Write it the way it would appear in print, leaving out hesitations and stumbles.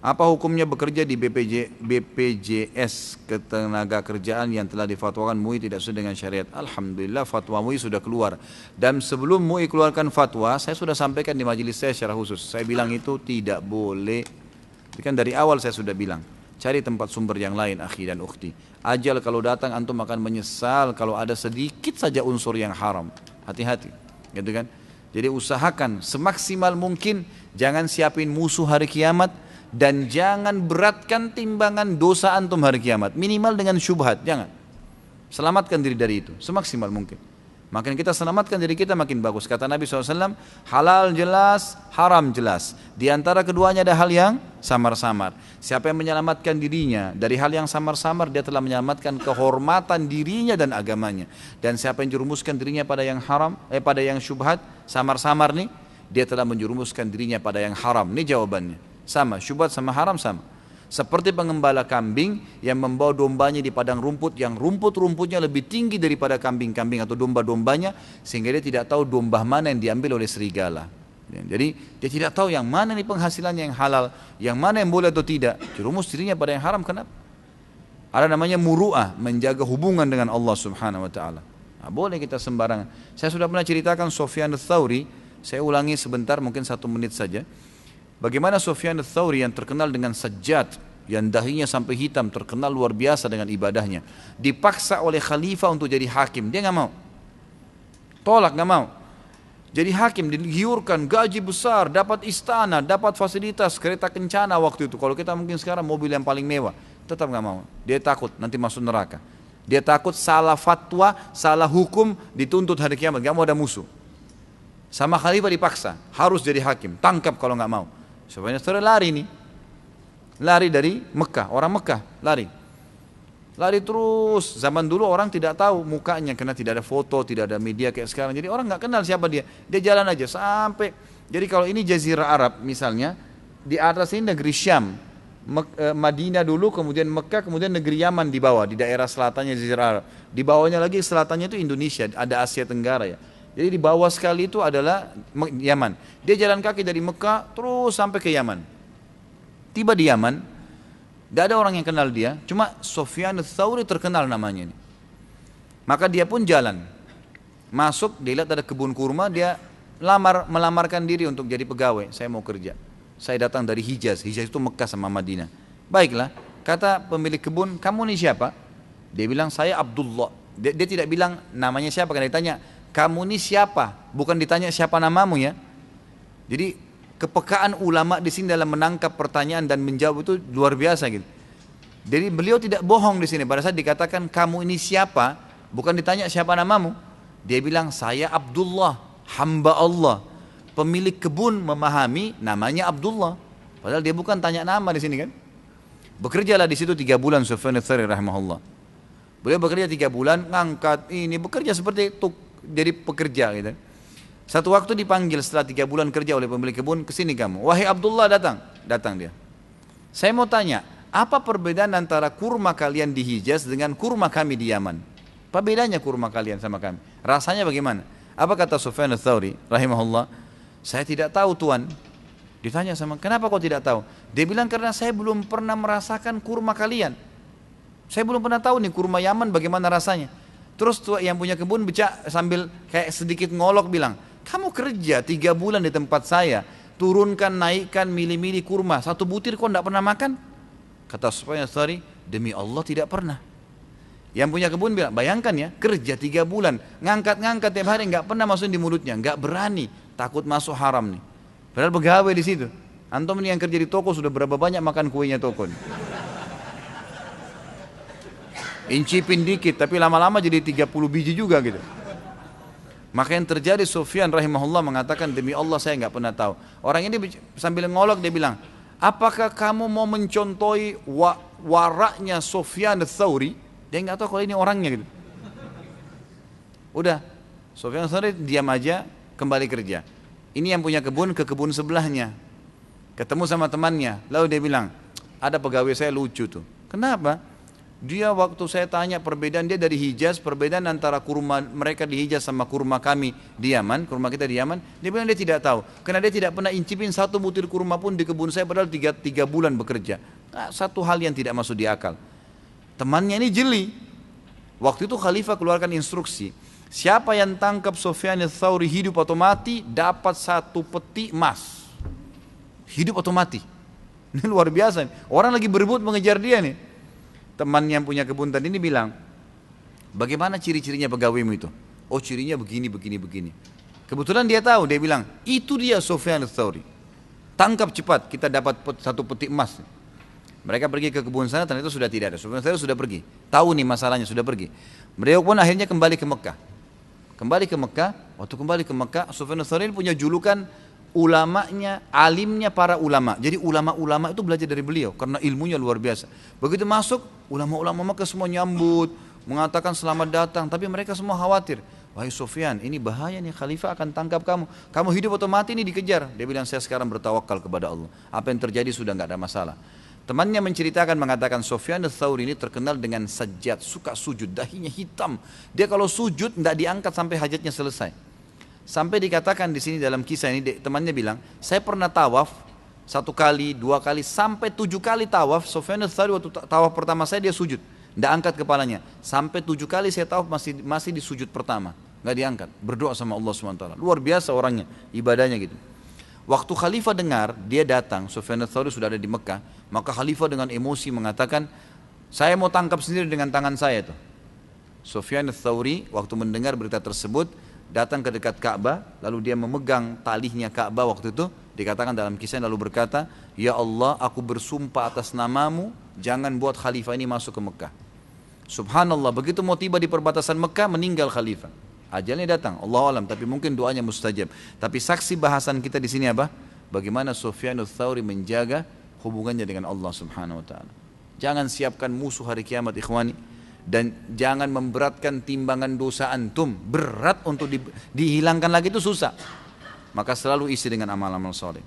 Apa hukumnya bekerja di BPJS ketenaga kerjaan yang telah difatwakan MUI tidak sesuai dengan syariat? Alhamdulillah fatwa MUI sudah keluar. Dan sebelum MUI keluarkan fatwa, saya sudah sampaikan di majelis saya secara khusus. Saya bilang itu tidak boleh. Itu kan dari awal saya sudah bilang. Cari tempat sumber yang lain, akhi dan ukhti. Ajal kalau datang antum akan menyesal kalau ada sedikit saja unsur yang haram. Hati-hati, gitu kan? Jadi usahakan semaksimal mungkin jangan siapin musuh hari kiamat. Dan jangan beratkan timbangan dosa antum hari kiamat, minimal dengan syubhat, jangan. Selamatkan diri dari itu semaksimal mungkin. Makin kita selamatkan diri kita makin bagus. Kata Nabi SAW, halal jelas, haram jelas. Di antara keduanya ada hal yang samar-samar. Siapa yang menyelamatkan dirinya dari hal yang samar-samar, dia telah menyelamatkan kehormatan dirinya dan agamanya. Dan siapa yang jerumuskan dirinya pada yang haram, pada yang syubhat, samar-samar nih, dia telah menjerumuskan dirinya pada yang haram. Ini jawabannya. Sama, syubhat sama haram sama. Seperti pengembala kambing yang membawa dombanya di padang rumput yang rumput-rumputnya lebih tinggi daripada kambing-kambing atau domba-dombanya, sehingga dia tidak tahu domba mana yang diambil oleh serigala. Jadi dia tidak tahu yang mana nih penghasilannya yang halal, yang mana yang boleh atau tidak. Jerumus dirinya pada yang haram. Kenapa? Ada namanya muru'ah, menjaga hubungan dengan Allah Subhanahu wa taala. Nah, boleh kita sembarangan. Saya sudah pernah ceritakan Sufyan ats-Tsauri, saya ulangi sebentar mungkin 1 menit saja. Bagaimana Sufyan ats-Tsauri yang terkenal dengan sajjad, yang dahinya sampai hitam, terkenal luar biasa dengan ibadahnya, dipaksa oleh khalifah untuk jadi hakim, dia nggak mau, tolak, nggak mau. Jadi hakim, digiurkan, gaji besar, dapat istana, dapat fasilitas, kereta kencana waktu itu. Kalau kita mungkin sekarang mobil yang paling mewah, tetap nggak mau. Dia takut nanti masuk neraka. Dia takut salah fatwa, salah hukum, dituntut hari kiamat, nggak mau ada musuh. Sama khalifah dipaksa, harus jadi hakim, tangkap kalau nggak mau. Sebenarnya saudara lari nih, lari dari Mekah, orang Mekah lari terus. Zaman dulu orang tidak tahu mukanya karena tidak ada foto, tidak ada media kayak sekarang. Jadi orang nggak kenal siapa dia jalan aja sampai. Jadi kalau ini Jazirah Arab misalnya, di atas ini negeri Syam, Madinah dulu, kemudian Mekah, kemudian negeri Yaman di bawah, di daerah selatannya Jazirah Arab. Di bawahnya lagi selatannya itu Indonesia, ada Asia Tenggara ya. Jadi di bawah sekali itu adalah Yaman. Dia jalan kaki dari Mekah terus sampai ke Yaman. Tiba di Yaman, tidak ada orang yang kenal dia, cuma Sufyan ats-Tsauri terkenal namanya ini. Maka dia pun jalan, masuk, dia lihat ada kebun kurma, dia melamarkan diri untuk jadi pegawai. Saya mau kerja. Saya datang dari Hijaz itu Mekah sama Madinah. Baiklah, kata pemilik kebun, kamu ini siapa? Dia bilang, saya Abdullah. Dia tidak bilang namanya siapa, karena ditanya, kamu ini siapa? Bukan ditanya siapa namamu ya. Jadi kepekaan ulama di sini dalam menangkap pertanyaan dan menjawab itu luar biasa gitu. Jadi beliau tidak bohong di sini. Pada saat dikatakan kamu ini siapa, bukan ditanya siapa namamu. Dia bilang saya Abdullah, hamba Allah. Pemilik kebun memahami namanya Abdullah. Padahal dia bukan tanya nama di sini kan. Bekerjalah di situ 3 bulan Sufyan ats-Tsauri rahimahullah. Beliau bekerja 3 bulan, ngangkat ini, bekerja seperti itu. Jadi pekerja gitu. Satu waktu dipanggil setelah 3 bulan kerja oleh pemilik kebun, kesini kamu. Wahai Abdullah, datang dia. Saya mau tanya, apa perbedaan antara kurma kalian di Hijaz dengan kurma kami di Yaman? Apa bedanya kurma kalian sama kami? Rasanya bagaimana? Apa kata Sufyan ats-Tsauri rahimahullah? Saya tidak tahu tuan. Ditanya sama, kenapa kau tidak tahu? Dia bilang karena saya belum pernah merasakan kurma kalian. Saya belum pernah tahu nih kurma Yaman bagaimana rasanya. Terus yang punya kebun sambil kayak sedikit ngolok bilang, kamu kerja 3 bulan di tempat saya, turunkan, naikkan, milih-milih kurma, 1 butir kau tidak pernah makan? Kata Sufyan ats-Tsauri, demi Allah tidak pernah. Yang punya kebun bilang, bayangkan ya, kerja 3 bulan, ngangkat-ngangkat tiap hari, nggak pernah masukin di mulutnya, nggak berani, takut masuk haram nih. Padahal pegawai di situ. Antum ini yang kerja di toko sudah berapa banyak makan kuenya toko nih. Incipin dikit, tapi lama-lama jadi 30 biji juga gitu. Maka yang terjadi, Sufyan rahimahullah mengatakan, demi Allah saya nggak pernah tahu. Orang ini sambil ngolok dia bilang, apakah kamu mau mencontohi waraknya Sufyan ats-Tsauri? Dia nggak tahu kalau ini orangnya gitu. Udah, Sufyan ats-Tsauri diam aja, kembali kerja. Ini yang punya kebun ke kebun sebelahnya, ketemu sama temannya, lalu dia bilang, ada pegawai saya lucu tuh. Kenapa? Dia waktu saya tanya perbedaan dia dari Hijaz, perbedaan antara kurma mereka di Hijaz sama kurma kami di Yaman, kurma kita di Yaman, dia bilang dia tidak tahu. Karena dia tidak pernah incipin satu butir kurma pun di kebun saya padahal tiga bulan bekerja. Nah, satu hal yang tidak masuk di akal. Temannya ini jeli. Waktu itu Khalifah keluarkan instruksi, siapa yang tangkap Sufyan ats-Tsauri hidup atau mati dapat satu peti emas. Hidup atau mati. Ini luar biasa. Orang lagi berebut mengejar dia nih. Teman yang punya kebun tadi ini bilang, bagaimana ciri-cirinya pegawaimu itu? Oh, cirinya begini, begini, begini. Kebetulan dia tahu, dia bilang, itu dia Sufyan ats-Tsauri. Tangkap cepat, kita dapat satu peti emas. Mereka pergi ke kebun sana, ternyata sudah tidak ada. Sufyan ats-Tsauri sudah pergi. Tahu nih masalahnya, sudah pergi. Mereka pun akhirnya kembali ke Mekah. Waktu kembali ke Mekah, Sufyan ats-Tsauri punya julukan ulamanya, alimnya para ulama. Jadi ulama-ulama itu belajar dari beliau karena ilmunya luar biasa. Begitu masuk, ulama-ulama Mekah semua nyambut, mengatakan selamat datang, tapi mereka semua khawatir. Wahai Sufyan, ini bahaya nih, Khalifah akan tangkap kamu. Kamu hidup atau mati ini dikejar. Dia bilang, saya sekarang bertawakal kepada Allah. Apa yang terjadi sudah nggak ada masalah. Temannya menceritakan, mengatakan Sufyan ats-Tsauri ini terkenal dengan sajjad, suka sujud, dahinya hitam. Dia kalau sujud nggak diangkat sampai hajatnya selesai. Sampai dikatakan di sini dalam kisah ini, temannya bilang, saya pernah tawaf 1 kali, 2 kali, sampai 7 kali tawaf. Sufyan ats-Tsauri waktu tawaf pertama saya dia sujud, tidak angkat kepalanya. Sampai 7 kali saya tawaf masih di sujud pertama, nggak diangkat. Berdoa sama Allah SWT. Luar biasa orangnya, ibadahnya gitu. Waktu Khalifah dengar, dia datang, Sufyan ats-Tsauri sudah ada di Mekah, maka Khalifah dengan emosi mengatakan, saya mau tangkap sendiri dengan tangan saya tuh. Sufyan ats-Tsauri waktu mendengar berita tersebut, datang ke dekat Ka'bah, lalu dia memegang talihnya Ka'bah waktu itu, dikatakan dalam kisah lalu berkata, ya Allah, aku bersumpah atas namamu, jangan buat Khalifah ini masuk ke Mekah. Subhanallah, begitu mau tiba di perbatasan Mekah, meninggal Khalifah. Ajalnya datang, Allah alam, tapi mungkin doanya mustajab. Tapi saksi bahasan kita di sini apa? Bagaimana Sufyan ats-Tsauri menjaga hubungannya dengan Allah Subhanahu wa taala. Jangan siapkan musuh hari kiamat, ikhwani. Dan jangan memberatkan timbangan dosa antum. Berat untuk dihilangkan lagi itu susah. Maka selalu isi dengan amal-amal soleh.